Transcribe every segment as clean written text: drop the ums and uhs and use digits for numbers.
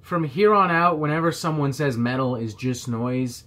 From here on out, whenever someone says metal is just noise,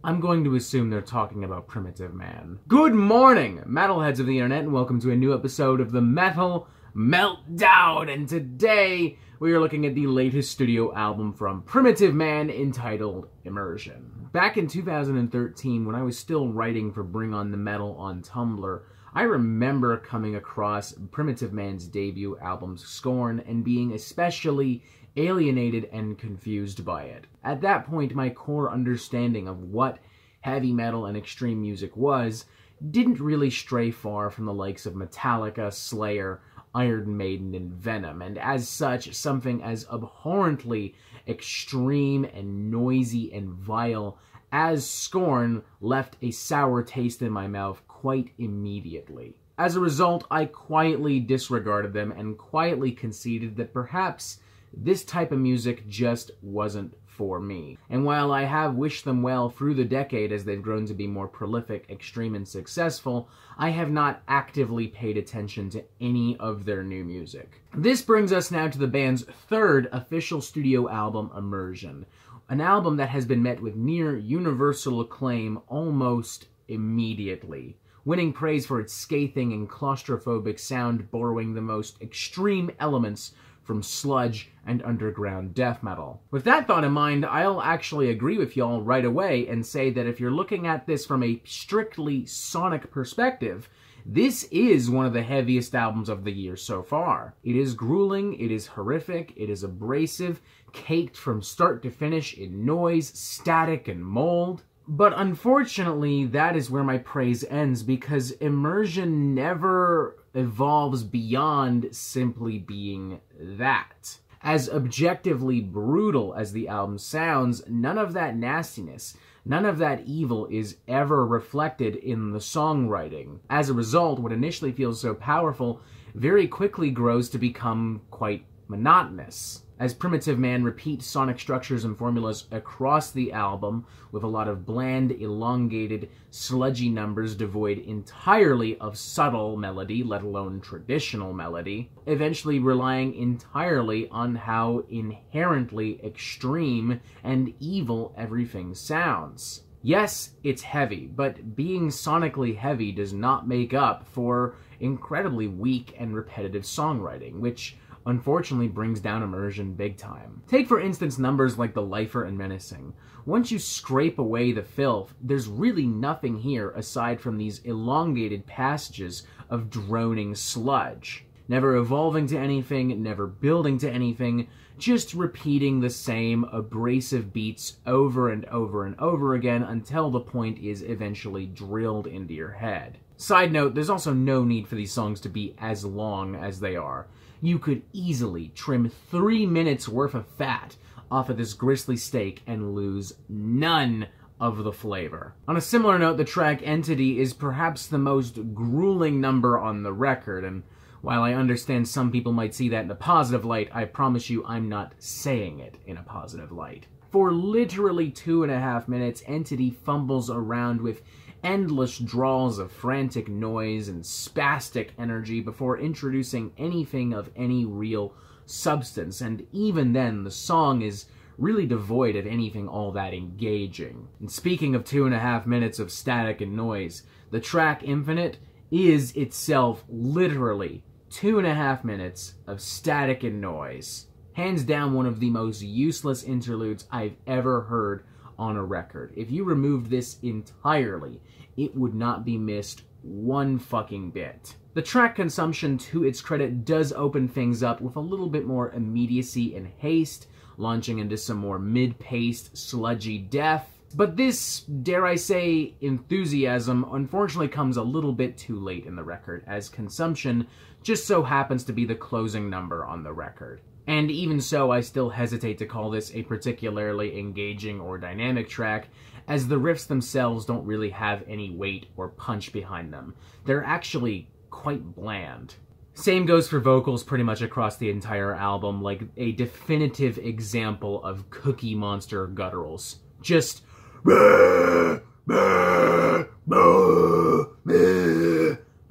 I'm going to assume they're talking about Primitive Man. Good morning, metalheads of the internet, and welcome to a new episode of the Metal Meltdown. And today, we are looking at the latest studio album from Primitive Man entitled Immersion. Back in 2013, when I was still writing for Bring On The Metal on Tumblr, I remember coming across Primitive Man's debut album, Scorn, and being especially alienated and confused by it. At that point, my core understanding of what heavy metal and extreme music was didn't really stray far from the likes of Metallica, Slayer, Iron Maiden, and Venom, and as such, something as abhorrently extreme and noisy and vile as Scorn left a sour taste in my mouth quite immediately. As a result, I quietly disregarded them and quietly conceded that perhaps this type of music just wasn't for me. And while I have wished them well through the decade as they've grown to be more prolific, extreme, and successful, I have not actively paid attention to any of their new music. This brings us now to the band's third official studio album, Immersion, an album that has been met with near universal acclaim almost immediately, winning praise for its scathing and claustrophobic sound, borrowing the most extreme elements from sludge and underground death metal. With that thought in mind, I'll actually agree with y'all right away and say that if you're looking at this from a strictly sonic perspective, this is one of the heaviest albums of the year so far. It is grueling, it is horrific, it is abrasive, caked from start to finish in noise, static, and mold. But unfortunately, that is where my praise ends, because Immersion never evolves beyond simply being that. As objectively brutal as the album sounds, none of that nastiness, none of that evil is ever reflected in the songwriting. As a result, what initially feels so powerful very quickly grows to become quite monotonous. As Primitive Man repeats sonic structures and formulas across the album, with a lot of bland, elongated, sludgy numbers devoid entirely of subtle melody, let alone traditional melody, eventually relying entirely on how inherently extreme and evil everything sounds. Yes, it's heavy, but being sonically heavy does not make up for incredibly weak and repetitive songwriting, which unfortunately brings down Immersion big time. Take for instance numbers like The Lifer and Menacing. Once you scrape away the filth, there's really nothing here aside from these elongated passages of droning sludge. Never evolving to anything, never building to anything, just repeating the same abrasive beats over and over and over again until the point is eventually drilled into your head. Side note, there's also no need for these songs to be as long as they are. You could easily trim 3 minutes worth of fat off of this gristly steak and lose none of the flavor. On a similar note, the track Entity is perhaps the most grueling number on the record, and while I understand some people might see that in a positive light, I promise you I'm not saying it in a positive light. For literally 2.5 minutes, Entity fumbles around with endless drawls of frantic noise and spastic energy before introducing anything of any real substance, and even then, the song is really devoid of anything all that engaging. And speaking of 2.5 minutes of static and noise, the track Infinite is itself literally 2.5 minutes of static and noise. Hands down one of the most useless interludes I've ever heard on a record. If you removed this entirely, it would not be missed one fucking bit. The track consumption, to its credit, does open things up with a little bit more immediacy and haste, launching into some more mid-paced, sludgy death. But this, dare I say, enthusiasm unfortunately comes a little bit too late in the record, as consumption just so happens to be the closing number on the record. And even so, I still hesitate to call this a particularly engaging or dynamic track, as the riffs themselves don't really have any weight or punch behind them. They're actually quite bland. Same goes for vocals pretty much across the entire album, like a definitive example of Cookie Monster gutturals. Just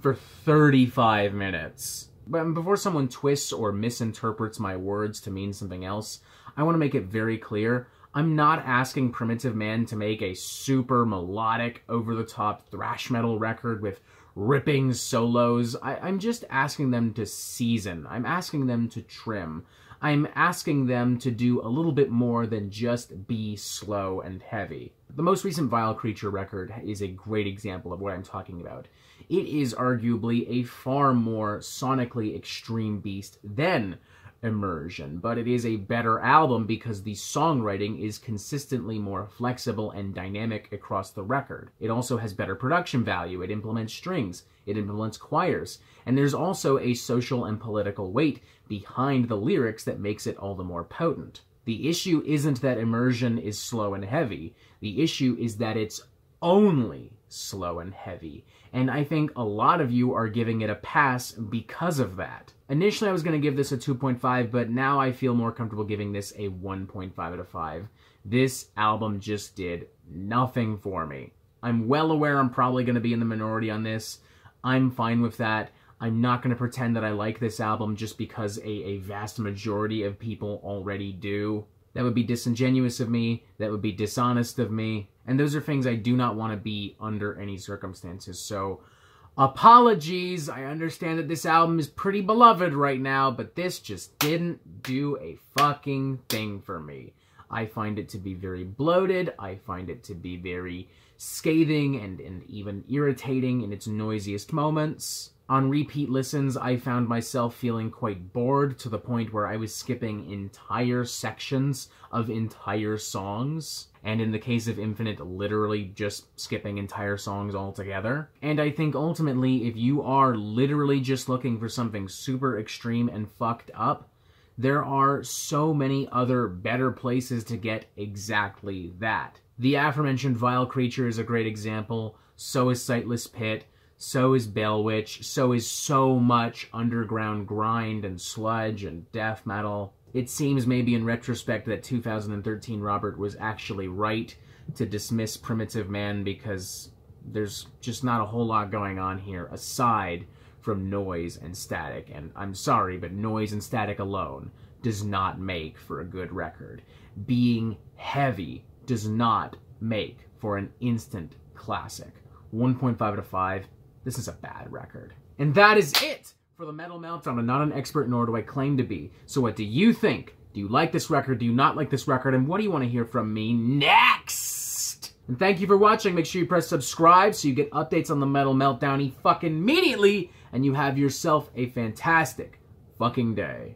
for 35 minutes. But before someone twists or misinterprets my words to mean something else, I want to make it very clear, I'm not asking Primitive Man to make a super melodic, over-the-top thrash metal record with ripping solos. I'm just asking them to season. I'm asking them to trim. I'm asking them to do a little bit more than just be slow and heavy. The most recent Vile Creature record is a great example of what I'm talking about. It is arguably a far more sonically extreme beast than Immersion, but it is a better album because the songwriting is consistently more flexible and dynamic across the record. It also has better production value, it implements strings, it implements choirs, and there's also a social and political weight behind the lyrics that makes it all the more potent. The issue isn't that Immersion is slow and heavy, the issue is that it's only slow and heavy, and I think a lot of you are giving it a pass because of that. Initially I was going to give this a 2.5, but now I feel more comfortable giving this a 1.5 out of 5. This album just did nothing for me. I'm well aware I'm probably going to be in the minority on this. I'm fine with that. I'm not going to pretend that I like this album just because a vast majority of people already do. That would be disingenuous of me, that would be dishonest of me, and those are things I do not want to be under any circumstances, so apologies. I understand that this album is pretty beloved right now, but this just didn't do a fucking thing for me. I find it to be very bloated, I find it to be very scathing and even irritating in its noisiest moments. On repeat listens, I found myself feeling quite bored to the point where I was skipping entire sections of entire songs. And in the case of Infinite, literally just skipping entire songs altogether. And I think ultimately, if you are literally just looking for something super extreme and fucked up, there are so many other better places to get exactly that. The aforementioned Vile Creature is a great example, so is Sightless Pit, so is Bale Witch, so is so much underground grind and sludge and death metal. It seems maybe in retrospect that 2013 Robert was actually right to dismiss Primitive Man because there's just not a whole lot going on here aside from noise and static. And I'm sorry, but noise and static alone does not make for a good record. Being heavy does not make for an instant classic. 1.5 out of 5. This is a bad record. And that is it for the Metal Meltdown. I'm not an expert, nor do I claim to be. So what do you think? Do you like this record? Do you not like this record? And what do you want to hear from me next? And thank you for watching. Make sure you press subscribe so you get updates on the Metal Meltdown fucking immediately. And you have yourself a fantastic fucking day.